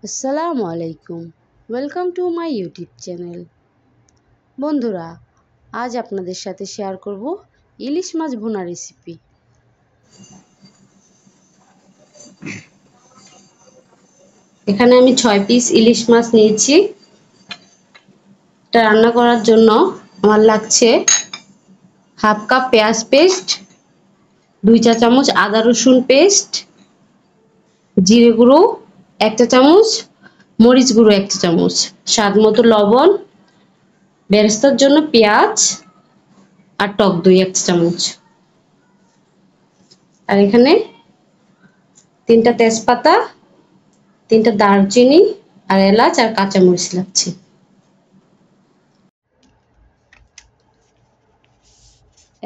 আসসালামু আলাইকুম। Welcome to my YouTube channel. বন্ধুরা, আজ আপনাদের সাথে শেয়ার করব ইলিশ মাছ ভুনা রেসিপি। এখানে আমি 6 পিস ইলিশ মাছ নিয়েছি। এটা রান্না করার জন্য আমার লাগছে হাফ কাপ পেঁয়াজ পেস্ট, 2 চা চামচ আদা রসুন পেস্ট, জিরে গুঁড়ো 1 চা চামচ, মরিচ গুঁড়ো 1 চা চামচ, স্বাদ মতো লবণ, বেরেস্তার জন্য পেঁয়াজ আর টক দই 1 চা চামচ। আর এখানে 3টা তেজপাতা, 3টা দারচিনি আর এলাচ আর কাঁচামরিচ লাগছে।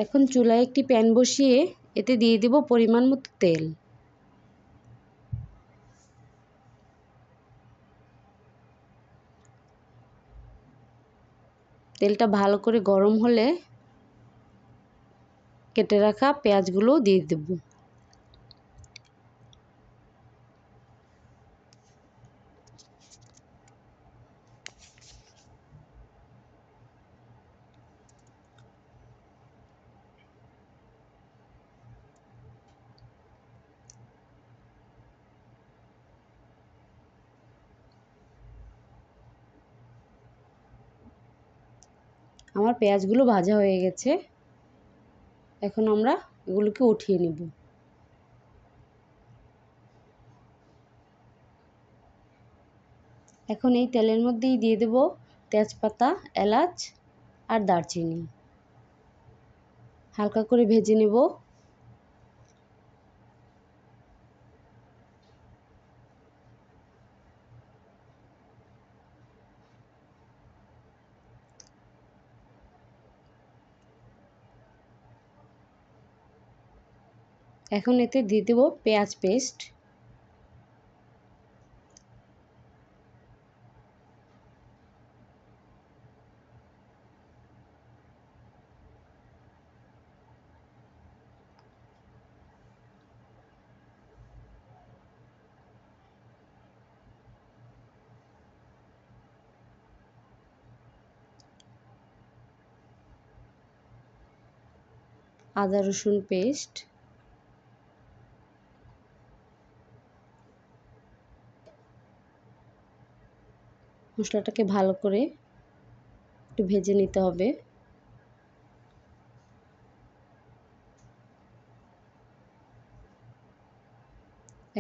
এখন চুলায় একটি প্যান বসিয়ে এতে দিয়ে দেব পরিমাণ মতো তেল। তেলটা ভালো করে গরম হলে কেটে রাখা পেঁয়াজগুলো দিয়ে দেব। আমার পেঁয়াজগুলো ভাজা হয়ে গেছে। এখন আমরা এগুলোকে উঠিয়ে নেব। এখন এই তেলের মধ্যেই দিয়ে দেব তেজপাতা, এলাচ আর দারচিনি। হালকা করে ভেজে নেব। এখন এতে দিয়ে দেব পেঁয়াজ পেস্ট, আদা রসুন পেস্ট, মশলাটাকে ভালো করে একটু ভেজে নিতে হবে।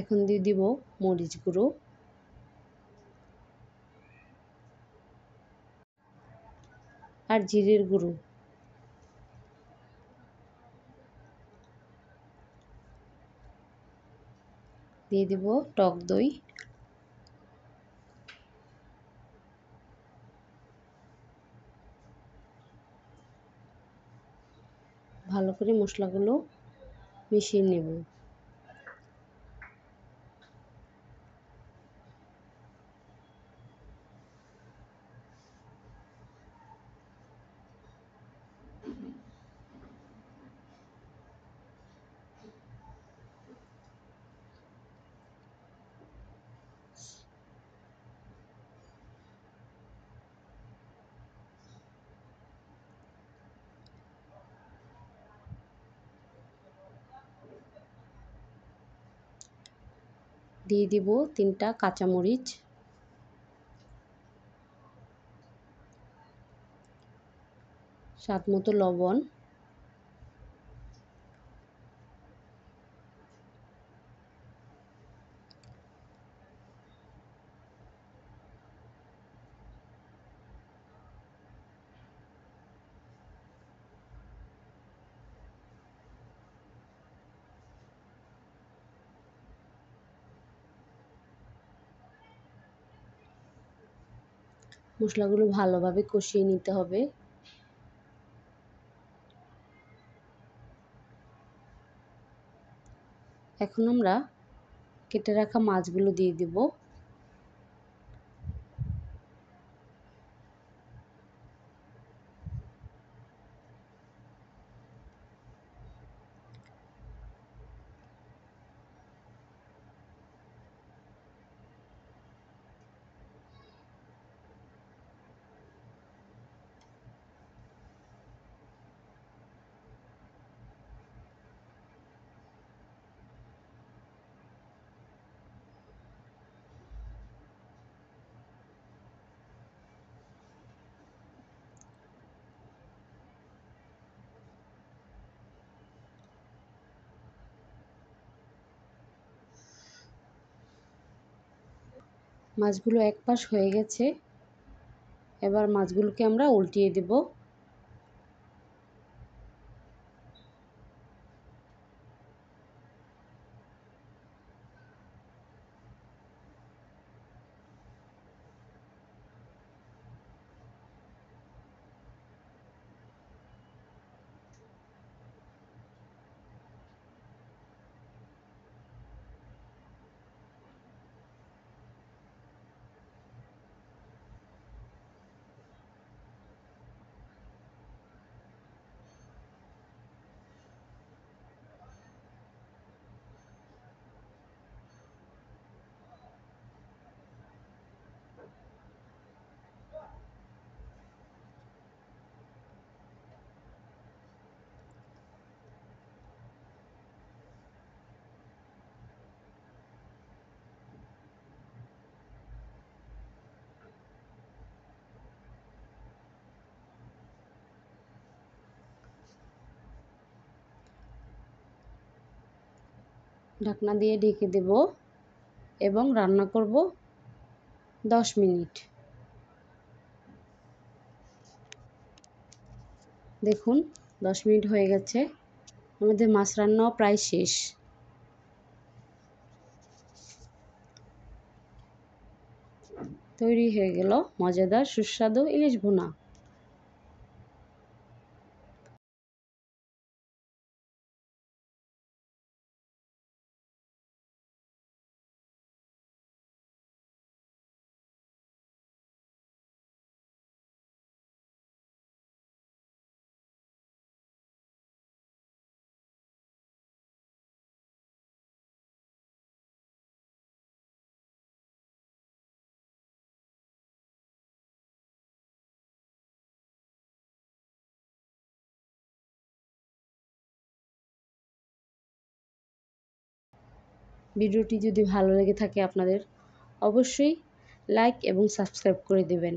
এখন দিয়ে দিব মরিচ গুঁড়ো আর জিরের গুঁড়ো। দিয়ে দিব টক দই, ভালো করে মশলাগুলো মিশিয়ে নেব। দিয়ে দিব 3টা কাঁচামরিচ, স্বাদ মতো লবণ, মশলাগুলো ভালোভাবে কষিয়ে নিতে হবে। এখন আমরা কেটে রাখা মাছগুলো দিয়ে দেব। মাছগুলো এক পাশ হয়ে গেছে, এবার মাছগুলোকে আমরা উল্টিয়ে দেব। ঢাকনা দিয়ে ঢেকে দেব এবং রান্না করব 10 মিনিট। দেখুন 10 মিনিট হয়ে গেছে, আমাদের মাছ রান্নাও প্রায় শেষ। তৈরি হয়ে গেল মজাদার সুস্বাদু ইলিশ ভুনা। ভিডিওটি যদি ভালো লেগে থাকে আপনাদের, অবশ্যই লাইক এবং সাবস্ক্রাইব করে দেবেন।